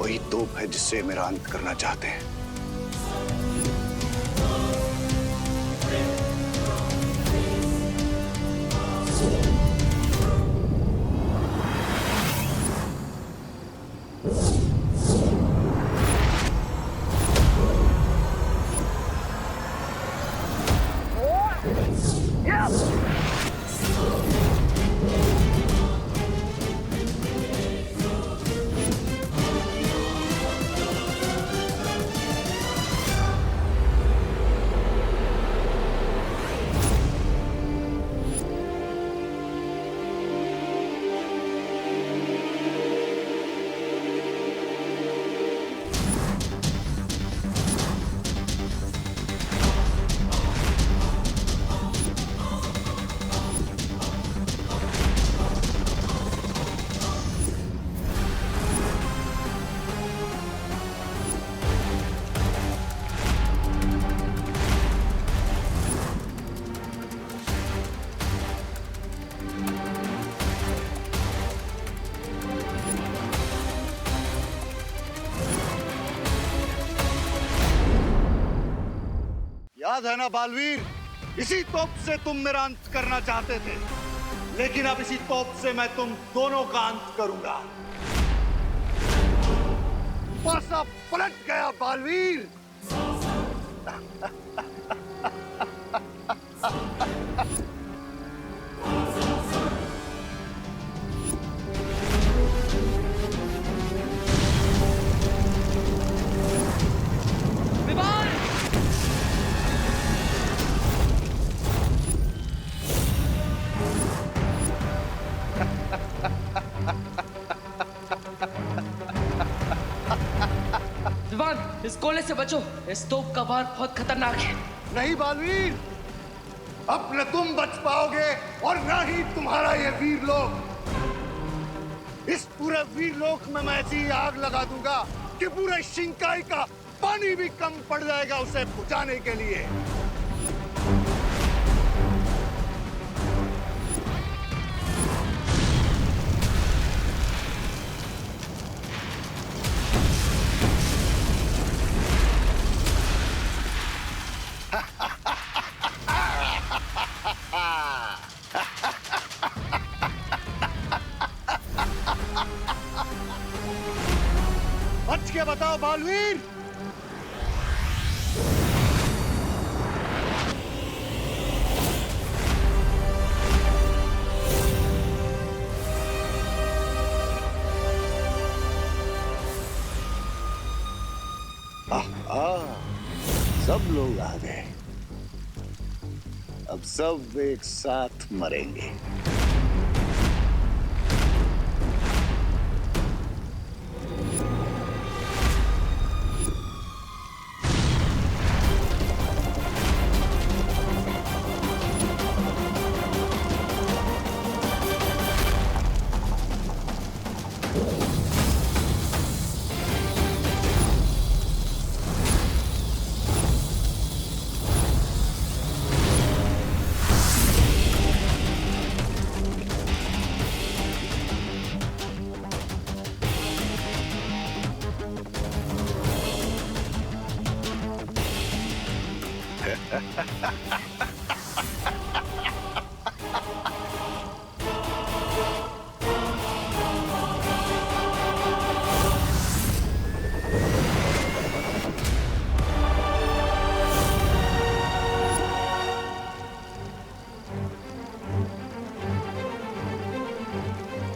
वही तोप है जिससे मेरा अंत करना चाहते हैं। याद है ना बालवीर, इसी तोप से तुम मेरा अंत करना चाहते थे, लेकिन अब इसी तोप से मैं तुम दोनों का अंत करूंगा। पासा पलट गया बालवीर। इस गोले से बचो, इस तोप का वार बहुत खतरनाक है। नहीं बालवीर, अब न तुम बच पाओगे और न ही तुम्हारा ये वीर लोक। इस पूरे वीर लोक में मैं ऐसी आग लगा दूंगा कि पूरे शिंकाई का पानी भी कम पड़ जाएगा उसे बुझाने के लिए। बच के बताओ बालवीर। सब लोग आ गए, अब सब एक साथ मरेंगे।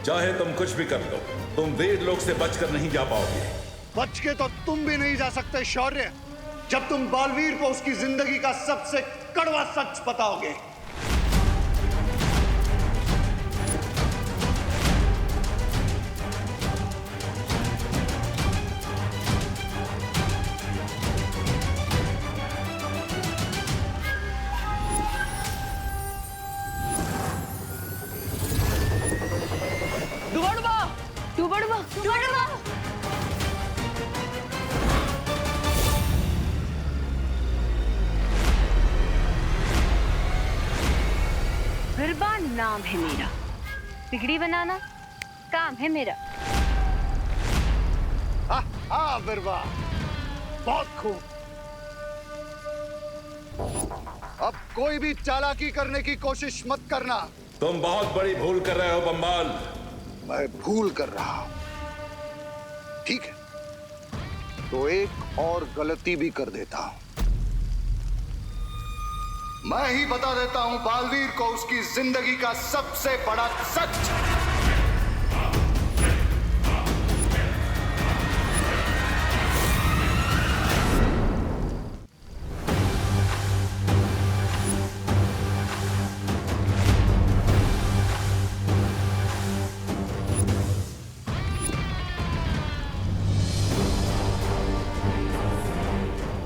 चाहे तुम कुछ भी कर लो, तुम वीर लोक से बचकर नहीं जा पाओगे। बच के तो तुम भी नहीं जा सकते शौर्य, जब तुम बालवीर को उसकी जिंदगी का सबसे कड़वा सच बताओगे। बिरबान नाम है मेरा, बिगड़ी बनाना काम है मेरा। हाँ बिरबा, बहुत खूब। अब कोई भी चालाकी करने की कोशिश मत करना। तुम बहुत बड़ी भूल कर रहे हो बम्बाल। मैं भूल कर रहा हूं, ठीक है, तो एक और गलती भी कर देता हूं। मैं ही बता देता हूं बालवीर को उसकी जिंदगी का सबसे बड़ा सच।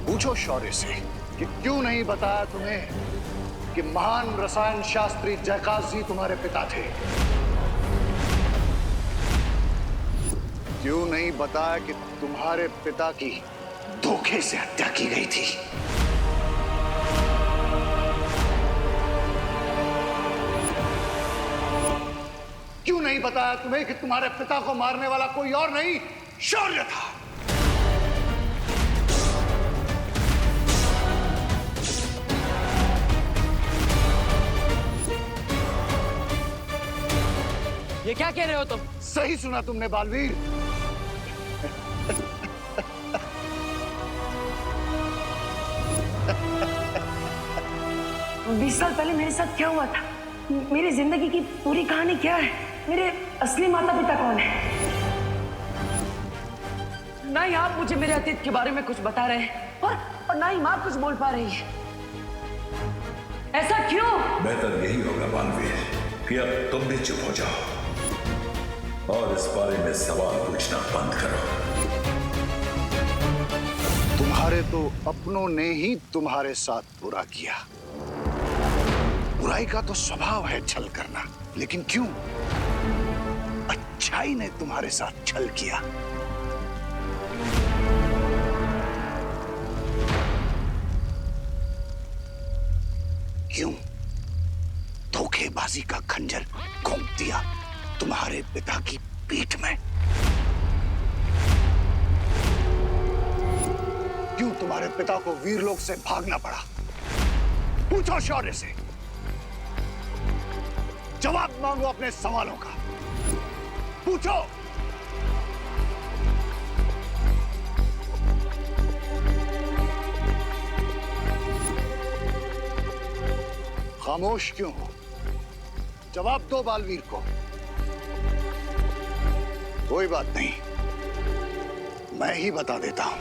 पूछो शौर्य से कि क्यों नहीं बताया तुम्हें कि महान रसायन शास्त्री जयकाश जी तुम्हारे पिता थे। क्यों नहीं बताया कि तुम्हारे पिता की धोखे से हत्या की गई थी। क्यों नहीं बताया तुम्हें कि तुम्हारे पिता को मारने वाला कोई और नहीं, शौर्य था। ये क्या कह रहे हो तुम? सही सुना तुमने बालवीर। 20 साल पहले मेरे साथ क्या हुआ था, मेरी जिंदगी की पूरी कहानी क्या है, मेरे असली माता पिता कौन है? ना ही आप मुझे मेरे अतीत के बारे में कुछ बता रहे हैं और ना ही माँ कुछ बोल पा रही है। ऐसा क्यों? बेहतर यही होगा बालवीर कि अब तुम भी चुप हो जाओ और इस बारे में सवाल पूछना बंद करो। तुम्हारे तो अपनों ने ही तुम्हारे साथ बुरा किया। बुराई का तो स्वभाव है छल करना, लेकिन क्यों अच्छाई ने तुम्हारे साथ छल किया। क्यों धोखेबाजी का खंजर घोंप दिया तुम्हारे पिता की पीठ में। क्यों तुम्हारे पिता को वीरलोक से भागना पड़ा। पूछो शौर्य से, जवाब मांगो अपने सवालों का। पूछो। खामोश क्यों हो? जवाब दो बालवीर को। कोई बात नहीं, मैं ही बता देता हूं।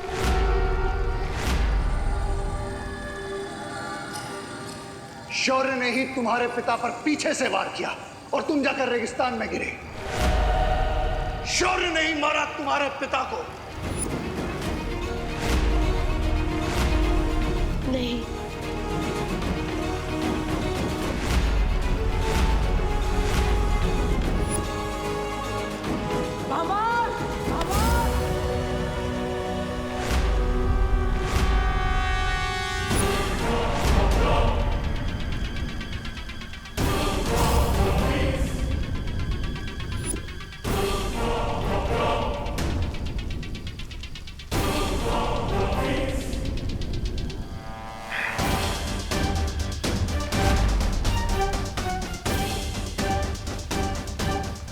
शौर्य ने ही तुम्हारे पिता पर पीछे से वार किया और तुम जाकर रेगिस्तान में गिरे। शौर्य ने ही मारा तुम्हारे पिता को। नहीं,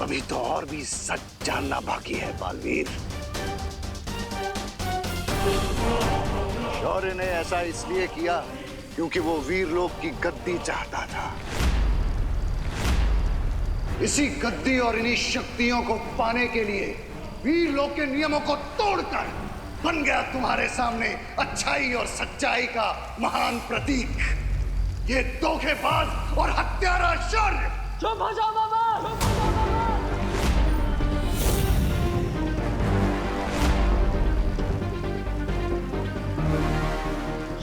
अभी तो और भी सच जानना बाकी है बालवीर। शौर्य ने ऐसा इसलिए किया क्योंकि वो वीरलोक की गद्दी चाहता था। इसी गद्दी और इन्हीं शक्तियों को पाने के लिए वीरलोक के नियमों को तोड़कर बन गया तुम्हारे सामने अच्छाई और सच्चाई का महान प्रतीक, ये धोखेबाज और हत्यारा शौर्य। चुप हो जाओ बाबा।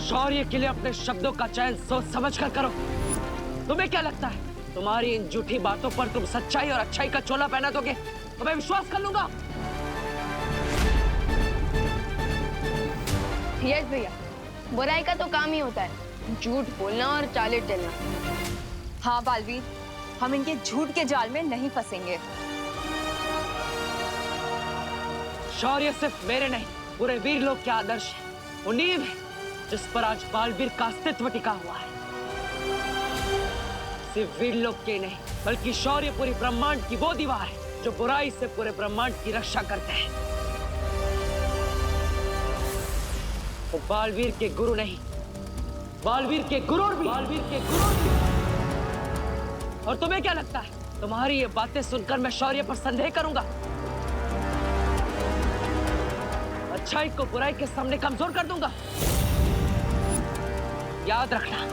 शौर्य के लिए अपने शब्दों का चयन सोच समझ कर करो। तुम्हें क्या लगता है तुम्हारी इन झूठी बातों पर तुम सच्चाई और अच्छाई का चोला पहना दोगे तो मैं विश्वास कर लूंगा? यस भैया, बुराई का तो काम ही होता है झूठ बोलना और चाले चलना। हाँ बालवीर, हम इनके झूठ के जाल में नहीं फंसेंगे। शौर्य सिर्फ मेरे नहीं पूरे वीर लोग के आदर्श है, वो नींव है जिस पर आज बालवीर का अस्तित्व टिका हुआ है। सिर्फ वीर लोग के नहीं, बल्कि शौर्य पूरी ब्रह्मांड की वो दीवार है जो बुराई से पूरे ब्रह्मांड की रक्षा करते हैं। वो बालवीर के गुरु नहीं, बालवीर के गुरूर भी, बालवीर के गुरूर भी। और तुम्हें क्या लगता है, तुम्हारी ये बातें सुनकर मैं शौर्य पर संदेह करूंगा? अच्छाई को बुराई के सामने कमजोर कर दूंगा? याद रखना,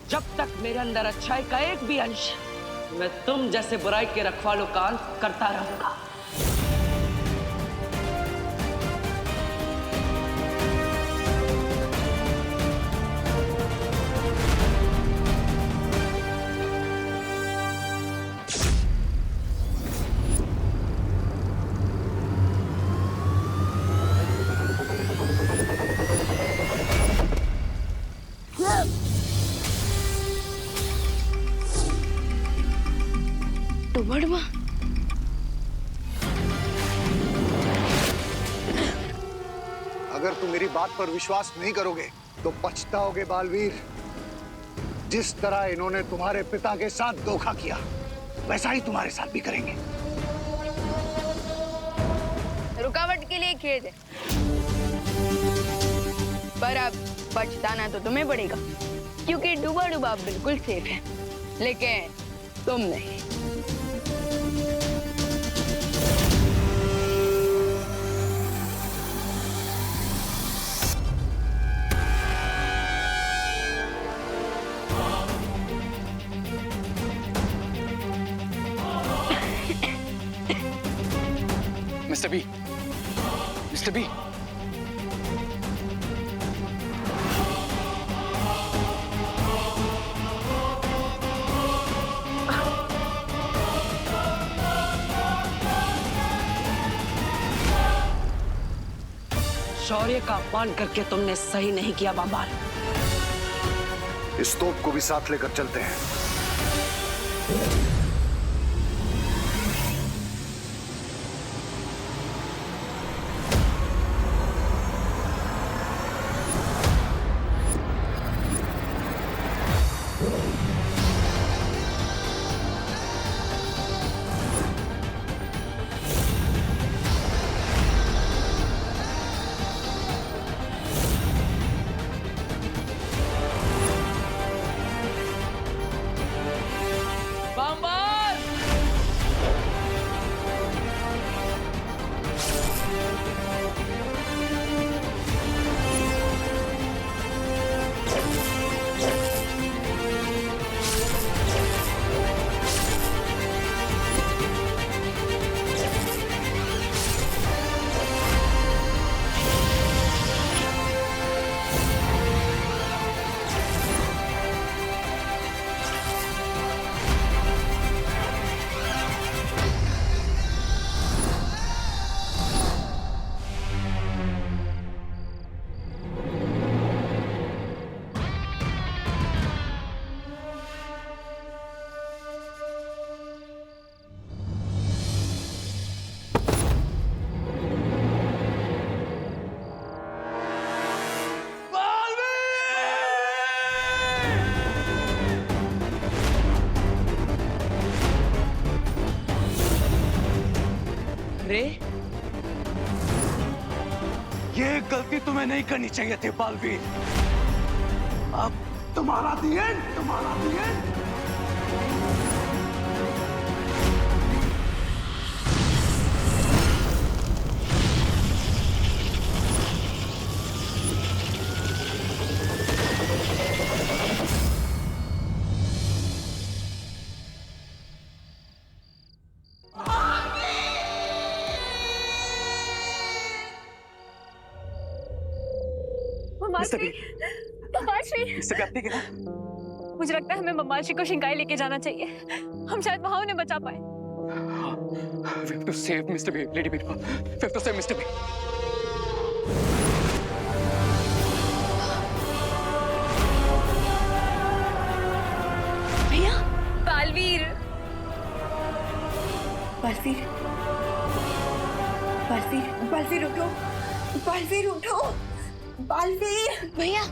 जब तक मेरे अंदर अच्छाई का एक भी अंश, मैं तुम जैसे बुराई के रखवालों का अंत करता रहूंगा। डुबड़वा, अगर तुम मेरी बात पर विश्वास नहीं करोगे तो पछताओगे बालवीर। जिस तरह इन्होंने तुम्हारे पिता के साथ धोखा किया, वैसा ही तुम्हारे साथ भी करेंगे। रुकावट के लिए खेद है, पर अब पछताना तो तुम्हें पड़ेगा, क्योंकि डूबा डूबा बिल्कुल सेफ है, लेकिन तुम नहीं। मिस्टर बी, मिस्टर बी, शौर्य का अपमान करके तुमने सही नहीं किया बाबाल। इस तोप को भी साथ लेकर चलते हैं। रे, ये गलती तुम्हें नहीं करनी चाहिए थी बालवीर। अब तुम्हारा दी एंड, तुम्हारा the end. Mister B, mister B, आपने क्या? मुझे लगता है हमें ममाशी को शिंकाई लेके जाना चाहिए। हम शायद वहां उन्हें बचा पाए। We have to save Mr. B, Lady B. We have to save Mr. B. भैया, बालवीर, बालवीर, बालवीर, बालवीर रुको, बालवीर उठो, बालवीर। भैया